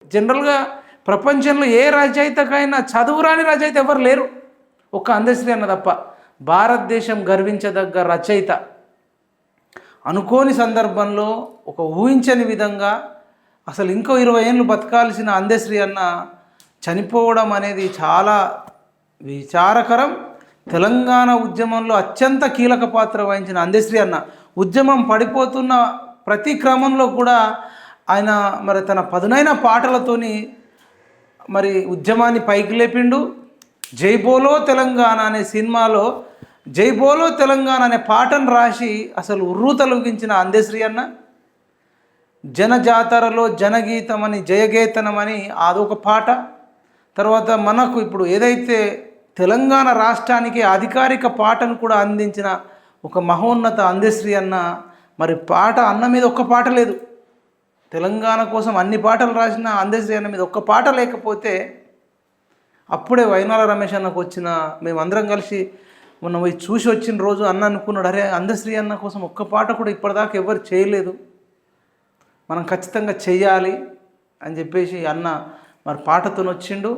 జనరల్గా ప్రపంచంలో ఏ రచయితకైనా చదువురాని రచయిత ఎవరు లేరు, ఒక్క అందశ్రీ అన్న తప్ప. భారతదేశం గర్వించదగ్గ రచయిత. అనుకోని సందర్భంలో ఒక ఊహించని విధంగా అసలు ఇంకో 20 ఏళ్ళు బతకాల్సిన అందశ్రీ అన్న చనిపోవడం అనేది చాలా విచారకరం. తెలంగాణ ఉద్యమంలో అత్యంత కీలక పాత్ర వహించిన అందశ్రీ అన్న ఉద్యమం పడిపోతున్న ప్రతి క్రమంలో కూడా ఆయన మరి తన పదునైన పాటలతోని మరి ఉద్యమాన్ని పైకి లేపిండు. జై బోలో తెలంగాణ అనే సినిమాలో జై బోలో తెలంగాణ అనే పాటను రాసి అసలు ఉర్రు తొలగించిన అందశ్రీ అన్న జనజాతరలో జనగీతమని జయగేతనమని అదొక పాట. తర్వాత మనకు ఇప్పుడు ఏదైతే తెలంగాణ రాష్ట్రానికి అధికారిక పాటను కూడా అందించిన ఒక మహోన్నత అందశ్రీ అన్న మరి పాట అన్న మీద ఒక్క పాట లేదు. తెలంగాణ కోసం అన్ని పాటలు రాసిన అందశ్రీ అన్న మీద ఒక్క పాట లేకపోతే అప్పుడే వైనాల రమేష్ అన్నకు వచ్చిన మేమందరం కలిసి మొన్న పోయి చూసి వచ్చిన రోజు అన్న అనుకున్నాడు, అరే అందశ్రీ అన్న కోసం ఒక్క పాట కూడా ఇప్పటిదాకా ఎవరు చేయలేదు, మనం ఖచ్చితంగా చెయ్యాలి అని చెప్పేసి అన్న మరి పాటతో వచ్చిండు.